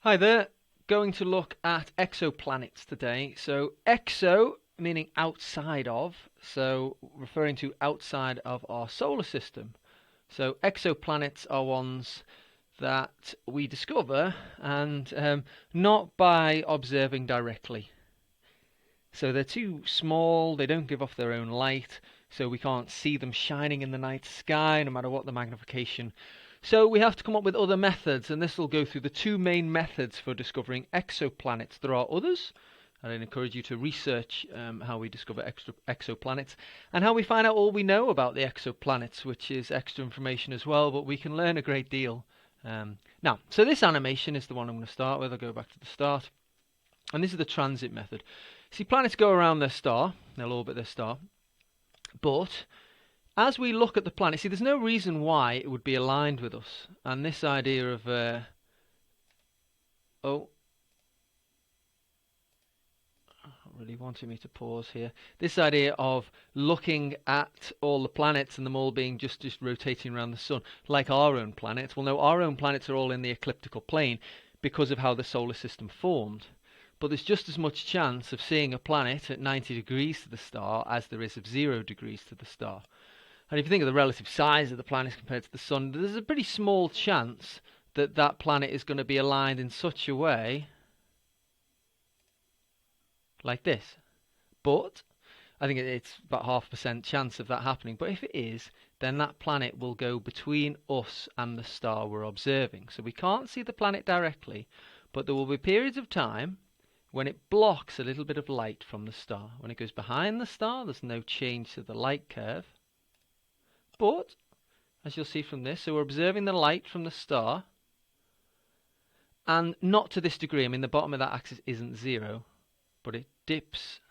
Hi there, going to look at exoplanets today. So exo meaning outside of, so referring to outside of our solar system. So exoplanets are ones that we discover and not by observing directly. So they're too small, they don't give off their own light, so we can't see them shining in the night sky no matter what the magnification. So we have to come up with other methods, and this will go through the two main methods for discovering exoplanets. There are others, and I'd encourage you to research how we discover exoplanets and how we find out all we know about the exoplanets, which is extra information as well, but we can learn a great deal. So this animation is the one I'm going to start with. I'll go back to the start. And this is the transit method. See, planets go around their star, they'll orbit their star, but as we look at the planet, see, there's no reason why it would be aligned with us. And this idea of, really wanting me to pause here. This idea of looking at all the planets and them all being just rotating around the sun, like our own planet. Well, no, our own planets are all in the ecliptical plane because of how the solar system formed. But there's just as much chance of seeing a planet at 90 degrees to the star as there is of 0 degrees to the star. And if you think of the relative size of the planets compared to the sun, there's a pretty small chance that that planet is going to be aligned in such a way like this. But I think it's about 0.5% chance of that happening. But if it is, then that planet will go between us and the star we're observing. So we can't see the planet directly, but there will be periods of time when it blocks a little bit of light from the star. When it goes behind the star, there's no change to the light curve. But, as you'll see from this, so we're observing the light from the star, and not to this degree. I mean, the bottom of that axis isn't 0, but it dips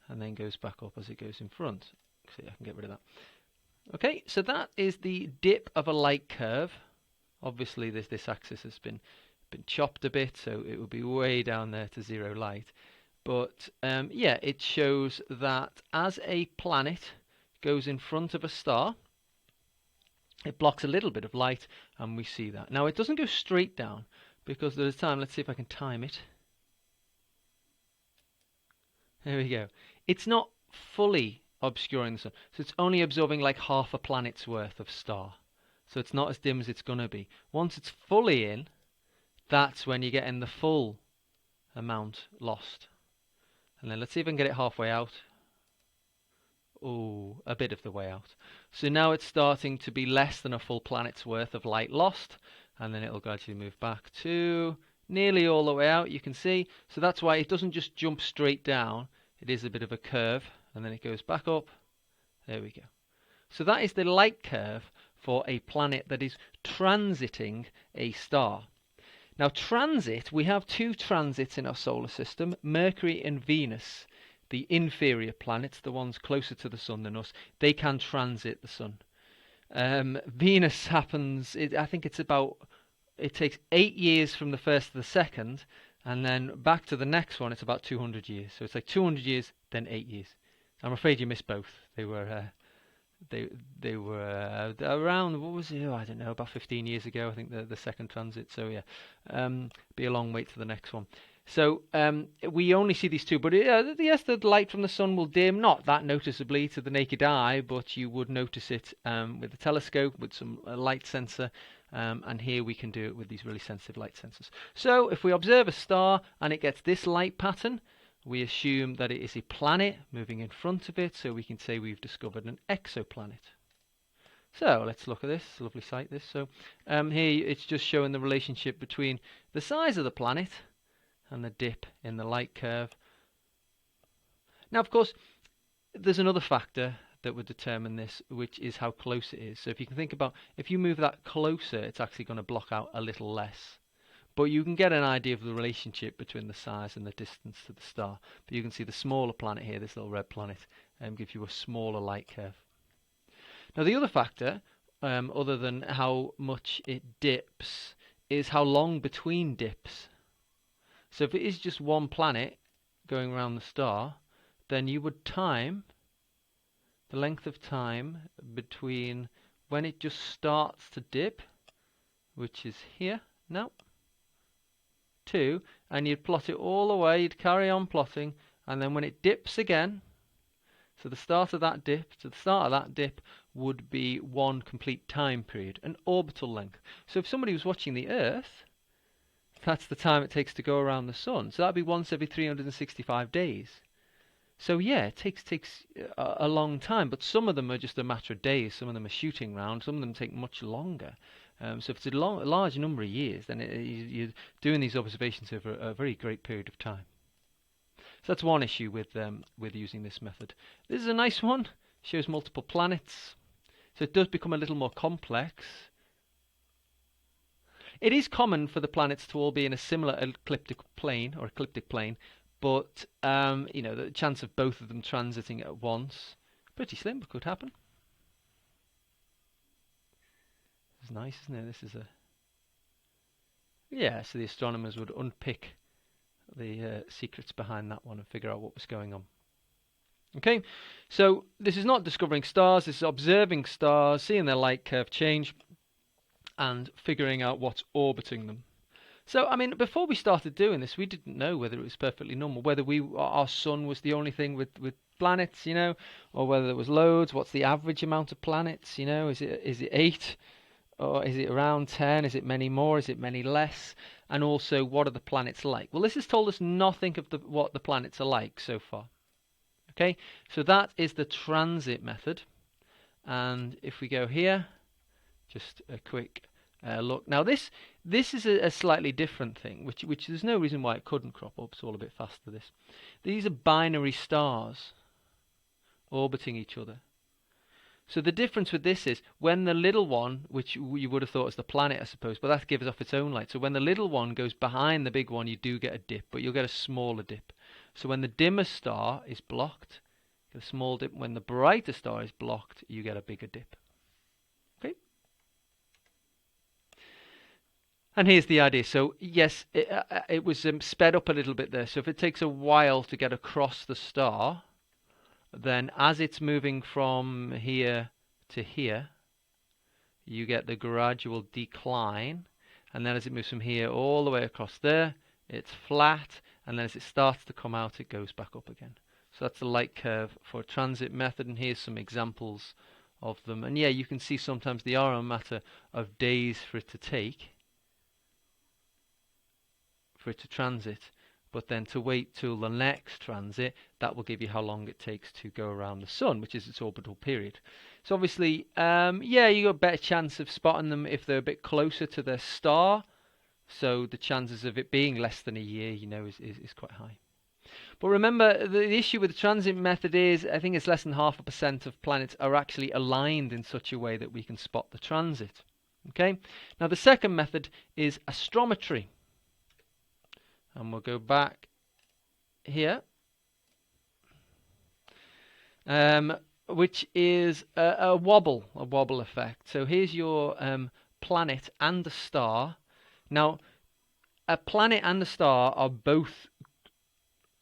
and then goes back up as it goes in front. See, I can get rid of that. Okay, so that is the dip of a light curve. Obviously, this axis has been chopped a bit, so it would be way down there to 0 light. But yeah, it shows that as a planet goes in front of a star, it blocks a little bit of light, and we see that. Now, it doesn't go straight down because there's time. Let's see if I can time it. There we go. It's not fully obscuring the sun, so it's only absorbing like half a planet's worth of star. So it's not as dim as it's going to be. Once it's fully in, that's when you're getting the full amount lost. And then let's see if I can get it halfway out. Oh, a bit of the way out. So now it's starting to be less than a full planet's worth of light lost, and then it'll gradually move back to nearly all the way out, you can see. So that's why it doesn't just jump straight down. It is a bit of a curve, and then it goes back up. There we go. So that is the light curve for a planet that is transiting a star. Now, transit, we have two transits in our solar system, Mercury and Venus. The inferior planets, the ones closer to the sun than us, they can transit the sun. Venus happens, I think it takes 8 years from the first to the second, and then back to the next one, it's about 200 years. So it's like 200 years, then 8 years. I'm afraid you missed both. They were around, what was it? Oh, I don't know, about 15 years ago, I think the second transit. So yeah, be a long wait for the next one. So we only see these two, but yes, the light from the sun will dim, not that noticeably to the naked eye, but you would notice it with a telescope, with some light sensor, and here we can do it with these really sensitive light sensors. So if we observe a star and it gets this light pattern, we assume that it is a planet moving in front of it, so we can say we've discovered an exoplanet. So let's look at this. Lovely sight, this. So here it's just showing the relationship between the size of the planet and the dip in the light curve. Now, of course, there's another factor that would determine this, which is how close it is. So if you can think about, if you move that closer, it's actually going to block out a little less. But you can get an idea of the relationship between the size and the distance to the star. But you can see the smaller planet here, this little red planet, gives you a smaller light curve. Now, the other factor, other than how much it dips, is how long between dips. So if it is just one planet going around the star, then you would time the length of time between when it just starts to dip, which is here now, 2, and you'd plot it all the way, you'd carry on plotting, and then when it dips again, so the start of that dip to the start of that dip would be one complete time period, an orbital length. So if somebody was watching the Earth, that's the time it takes to go around the Sun. So that'd be once every 365 days. So yeah, it takes a long time, but some of them are just a matter of days. Some of them are shooting round. Some of them take much longer. So if it's a large number of years, then you're doing these observations over a very great period of time. So that's one issue with using this method. This is a nice one. Shows multiple planets. So it does become a little more complex. It is common for the planets to all be in a similar ecliptic plane, but the chance of both of them transiting at once, pretty slim, but could happen. It's nice, isn't it? This is so the astronomers would unpick the secrets behind that one and figure out what was going on. Okay, so this is not discovering stars, this is observing stars, seeing their light curve change, and figuring out what's orbiting them. So, I mean, before we started doing this, we didn't know whether it was perfectly normal, whether our sun was the only thing with planets, or whether there was loads. What's the average amount of planets, Is it 8? Or is it around 10? Is it many more? Is it many less? And also, what are the planets like? Well, this has told us nothing of what the planets are like so far. Okay, so that is the transit method. And if we go here, just a quick look. Now this is a slightly different thing, which there's no reason why it couldn't crop up. It's all a bit faster. These are binary stars orbiting each other. So the difference with this is when the little one, which you would have thought is the planet, I suppose, but that gives off its own light. So when the little one goes behind the big one, you do get a dip, but you'll get a smaller dip. So when the dimmer star is blocked, you get a small dip. When the brighter star is blocked, you get a bigger dip. Okay. And here's the idea. So yes, it was sped up a little bit there. So if it takes a while to get across the star, then as it's moving from here to here, you get the gradual decline. And then as it moves from here all the way across there, it's flat. And then as it starts to come out, it goes back up again. So that's the light curve for a transit method. And here's some examples of them. And yeah, you can see sometimes they are a matter of days for it to take, for it to transit. But then to wait till the next transit, that will give you how long it takes to go around the sun, which is its orbital period. So obviously, you got a better chance of spotting them if they're a bit closer to their star. So the chances of it being less than a year, is quite high. But remember, the issue with the transit method is, I think it's less than 0.5% of planets are actually aligned in such a way that we can spot the transit. Okay. Now the second method is astrometry. And we'll go back here, which is a wobble effect. So here's your planet and a star. Now, a planet and a star are both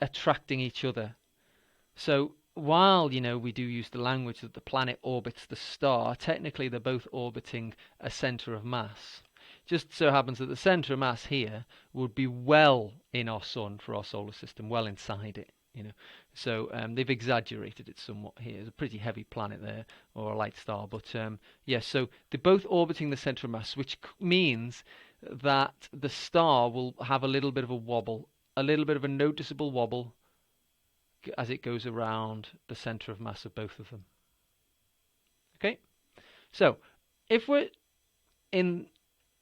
attracting each other. So while, we do use the language that the planet orbits the star, technically they're both orbiting a center of mass. Just so happens that the centre of mass here would be well in our sun for our solar system, well inside it, So they've exaggerated it somewhat here. It's a pretty heavy planet there, or a light star. But so they're both orbiting the centre of mass, which means that the star will have a little bit of a wobble, a little bit of a noticeable wobble as it goes around the centre of mass of both of them. Okay, so if we're in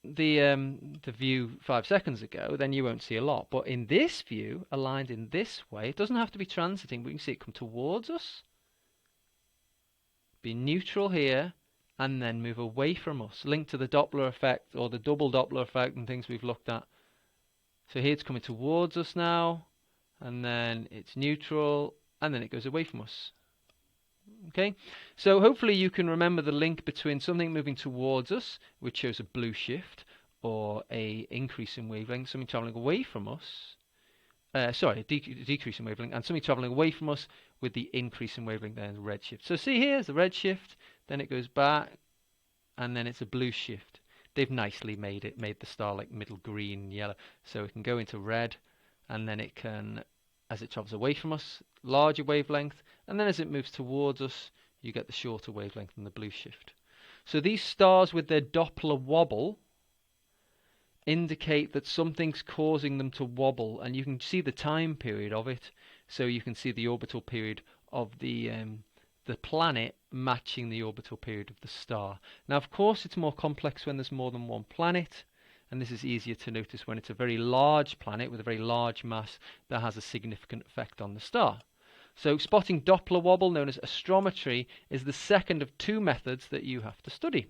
the view 5 seconds ago, then you won't see a lot. But in this view, aligned in this way, it doesn't have to be transiting. We can see it come towards us, be neutral here, and then move away from us, linked to the Doppler effect or the double Doppler effect and things we've looked at. So here it's coming towards us now, and then it's neutral, and then it goes away from us. Okay, so hopefully you can remember the link between something moving towards us, which shows a blue shift, or a increase in wavelength, something traveling away from us, decrease in wavelength, and something traveling away from us with the increase in wavelength there, the red shift. So see here's the red shift, then it goes back, and then it's a blue shift. they've nicely made the star like middle green, yellow, so it can go into red, and then it can, as it travels away from us, larger wavelength, and then as it moves towards us, you get the shorter wavelength and the blue shift. So these stars with their Doppler wobble indicate that something's causing them to wobble, and you can see the time period of it. So you can see the orbital period of the planet matching the orbital period of the star. Now, of course, it's more complex when there's more than one planet, and this is easier to notice when it's a very large planet with a very large mass that has a significant effect on the star. So spotting Doppler wobble, known as astrometry, is the second of two methods that you have to study.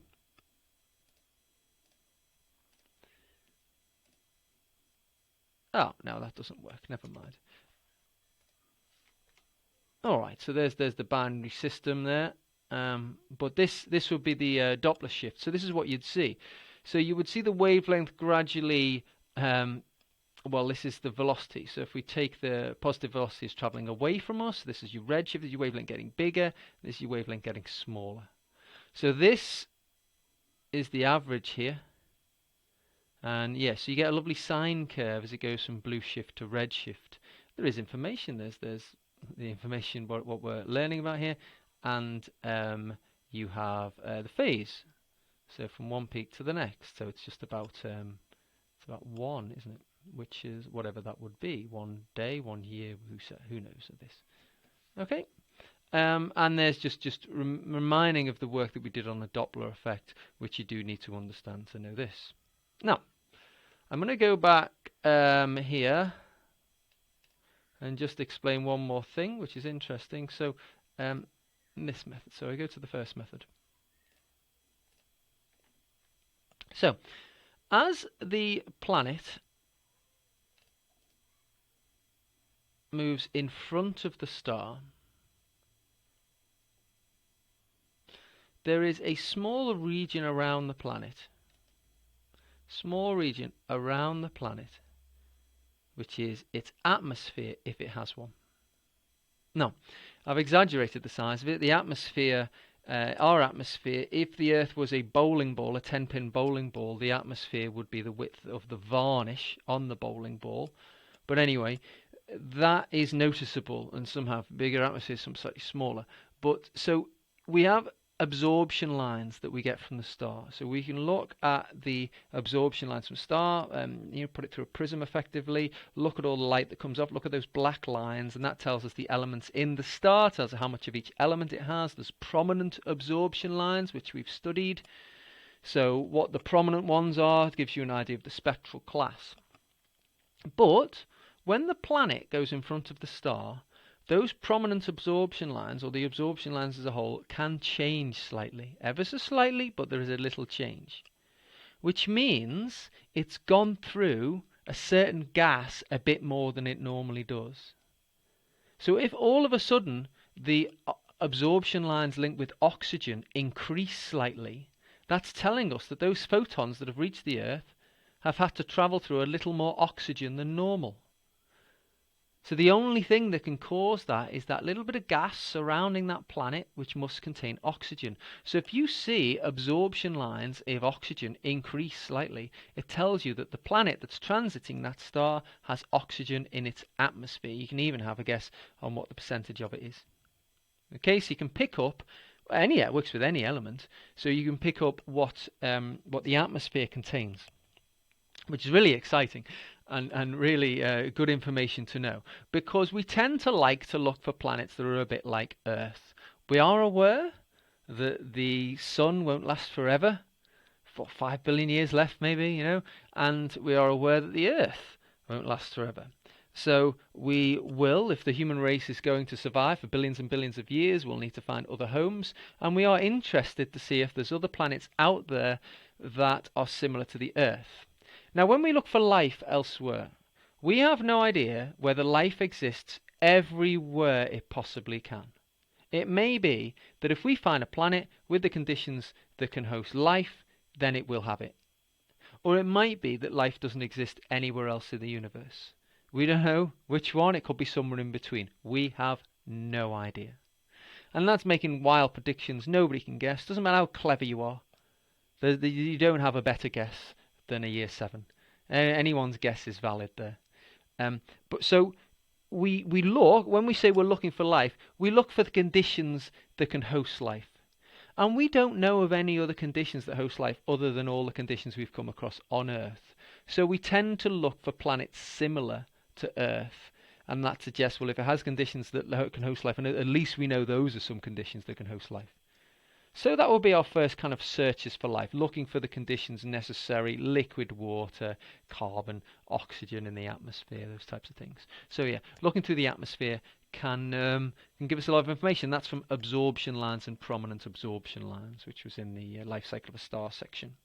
Oh, no, that doesn't work. Never mind. All right, so there's the binary system there. But this would be the Doppler shift. So this is what you'd see. So you would see the wavelength gradually. Well, this is the velocity. So if we take the positive velocity is traveling away from us, this is your redshift, this is your wavelength getting bigger, this is your wavelength getting smaller. So this is the average here. And yes, so you get a lovely sine curve as it goes from blue shift to red shift. There is information. There's the information what we're learning about here, and you have the phase. So from one peak to the next. So it's just about one, isn't it? Which is whatever that would be. 1 day, 1 year. Who knows of this? Okay. And there's just reminding of the work that we did on the Doppler effect, which you do need to understand to know this. Now, I'm going to go back here and just explain one more thing, which is interesting. So, this method. So I go to the first method. So, as the planet moves in front of the star, there is a smaller region around the planet. Small region around the planet, which is its atmosphere, if it has one. Now, I've exaggerated the size of it. The atmosphere, our atmosphere, if the Earth was a bowling ball, a 10-pin bowling ball, the atmosphere would be the width of the varnish on the bowling ball. But anyway, that is noticeable, and some have bigger atmospheres, some slightly smaller. But so we have absorption lines that we get from the star. So we can look at the absorption lines from star, put it through a prism effectively, look at all the light that comes off, look at those black lines, and that tells us the elements in the star, tells us how much of each element it has. There's prominent absorption lines, which we've studied. So what the prominent ones are gives you an idea of the spectral class. But when the planet goes in front of the star, those prominent absorption lines, or the absorption lines as a whole, can change slightly. Ever so slightly, but there is a little change. Which means it's gone through a certain gas a bit more than it normally does. So if all of a sudden the absorption lines linked with oxygen increase slightly, that's telling us that those photons that have reached the Earth have had to travel through a little more oxygen than normal. So the only thing that can cause that is that little bit of gas surrounding that planet, which must contain oxygen. So if you see absorption lines of oxygen increase slightly, it tells you that the planet that's transiting that star has oxygen in its atmosphere. You can even have a guess on what the percentage of it is. Okay, so you can pick up it works with any element. So you can pick up what the atmosphere contains, which is really exciting. And really good information to know, because we tend to like to look for planets that are a bit like Earth. We are aware that the sun won't last forever, 5 billion years left maybe, and we are aware that the Earth won't last forever. So we will, if the human race is going to survive for billions and billions of years, we'll need to find other homes, and we are interested to see if there's other planets out there that are similar to the Earth. Now, when we look for life elsewhere, we have no idea whether life exists everywhere it possibly can. It may be that if we find a planet with the conditions that can host life, then it will have it. Or it might be that life doesn't exist anywhere else in the universe. We don't know which one. It could be somewhere in between. We have no idea. And that's making wild predictions nobody can guess. Doesn't matter how clever you are. You don't have a better guess than a year 7. Anyone's guess is valid there. But so we look, when we say we're looking for life, we look for the conditions that can host life. And we don't know of any other conditions that host life other than all the conditions we've come across on Earth. So we tend to look for planets similar to Earth. And that suggests, well, if it has conditions that can host life, and at least we know those are some conditions that can host life. So that will be our first kind of searches for life, looking for the conditions necessary: liquid water, carbon, oxygen in the atmosphere, those types of things. So yeah, looking through the atmosphere can give us a lot of information. That's from absorption lines and prominent absorption lines, which was in the life cycle of a star section.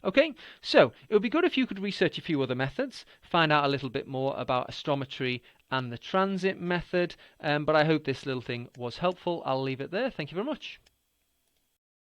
Okay, so it would be good if you could research a few other methods, find out a little bit more about astrometry and the transit method, but I hope this little thing was helpful. I'll leave it there. Thank you very much.